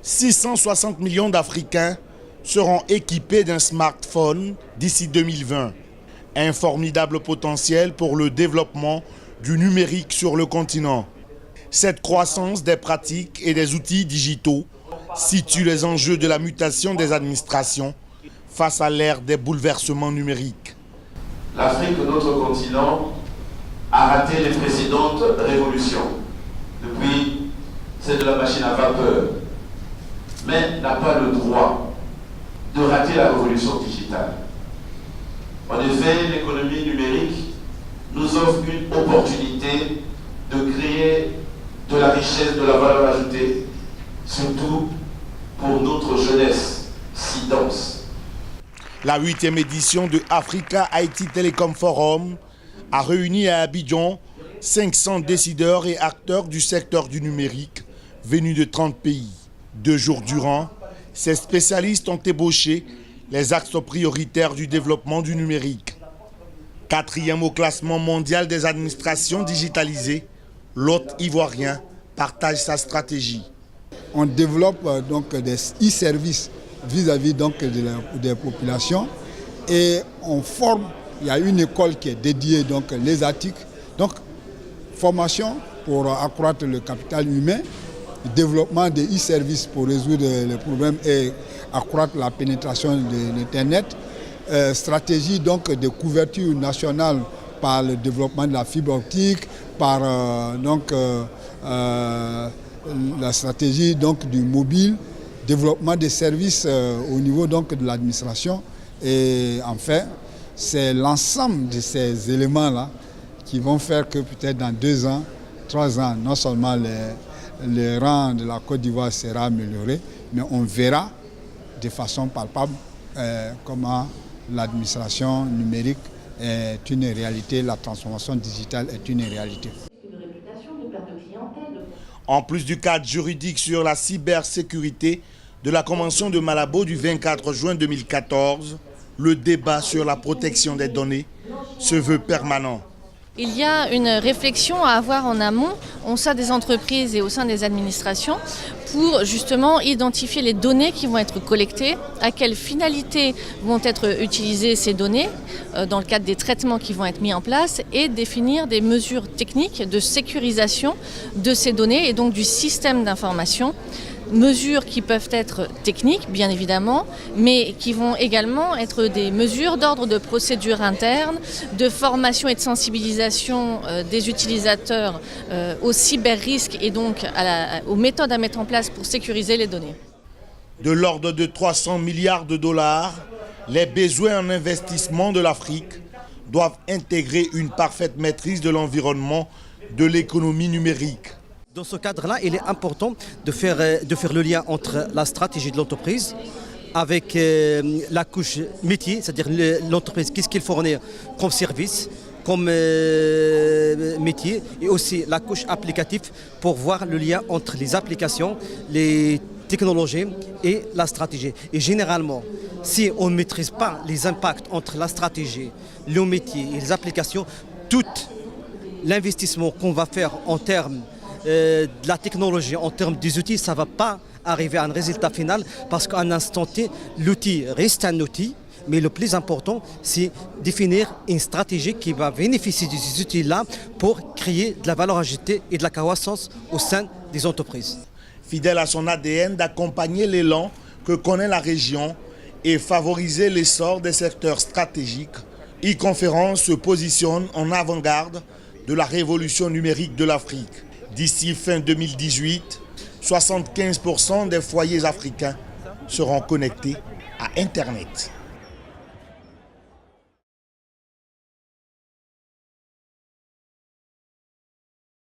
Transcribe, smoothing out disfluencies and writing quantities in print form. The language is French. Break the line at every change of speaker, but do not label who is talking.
660 millions d'Africains seront équipés d'un smartphone d'ici 2020. Un formidable potentiel pour le développement du numérique sur le continent. Cette croissance des pratiques et des outils digitaux situe les enjeux de la mutation des administrations face à l'ère des bouleversements numériques.
L'Afrique, notre continent, a raté les précédentes révolutions. Depuis, c'est de la machine à vapeur, mais n'a pas le droit de rater la révolution digitale. En effet, l'économie numérique nous offre une opportunité de créer de la richesse, de la valeur ajoutée, surtout pour notre jeunesse si dense.
La 8e édition de Africa IT Telecom Forum a réuni à Abidjan 500 décideurs et acteurs du secteur du numérique venus de 30 pays. 2 jours durant, ces spécialistes ont ébauché les axes prioritaires du développement du numérique. 4e au classement mondial des administrations digitalisées, l'hôte ivoirien partage sa stratégie.
On développe donc des e-services vis-à-vis donc des populations et on forme, il y a une école qui est dédiée, donc les ATIC, donc formation pour accroître le capital humain, développement des e-services pour résoudre les problèmes et accroître la pénétration de l'Internet, stratégie donc de couverture nationale par le développement de la fibre optique, par la stratégie donc du mobile, développement des services au niveau donc de l'administration. Et enfin, c'est l'ensemble de ces éléments-là qui vont faire que peut-être dans 2 ans, 3 ans, non seulement le rang de la Côte d'Ivoire sera amélioré, mais on verra de façon palpable comment l'administration numérique est une réalité, la transformation digitale est une réalité.
En plus du cadre juridique sur la cybersécurité de la Convention de Malabo du 24 juin 2014, le débat sur la protection des données se veut permanent.
Il y a une réflexion à avoir en amont, au sein des entreprises et au sein des administrations, pour justement identifier les données qui vont être collectées, à quelles finalités vont être utilisées ces données, dans le cadre des traitements qui vont être mis en place, et définir des mesures techniques de sécurisation de ces données et donc du système d'information. Mesures qui peuvent être techniques, bien évidemment, mais qui vont également être des mesures d'ordre de procédure interne, de formation et de sensibilisation des utilisateurs aux cyber-risques et donc aux méthodes à mettre en place pour sécuriser les données.
De l'ordre de 300 milliards de dollars, les besoins en investissement de l'Afrique doivent intégrer une parfaite maîtrise de l'environnement de l'économie numérique.
Dans ce cadre-là, il est important de faire le lien entre la stratégie de l'entreprise avec la couche métier, c'est-à-dire l'entreprise, qu'est-ce qu'il fournit comme service, comme métier, et aussi la couche applicative pour voir le lien entre les applications, les technologies et la stratégie. Et généralement, si on ne maîtrise pas les impacts entre la stratégie, le métier et les applications, tout l'investissement qu'on va faire en termes de la technologie, en termes des outils, ça ne va pas arriver à un résultat final parce qu'à un instant T, l'outil reste un outil, mais le plus important, c'est définir une stratégie qui va bénéficier de ces outils-là pour créer de la valeur ajoutée et de la croissance au sein des entreprises.
Fidèle à son ADN d'accompagner l'élan que connaît la région et favoriser l'essor des secteurs stratégiques, e-conférence se positionne en avant-garde de la révolution numérique de l'Afrique. D'ici fin 2018, 75% des foyers africains seront connectés à Internet.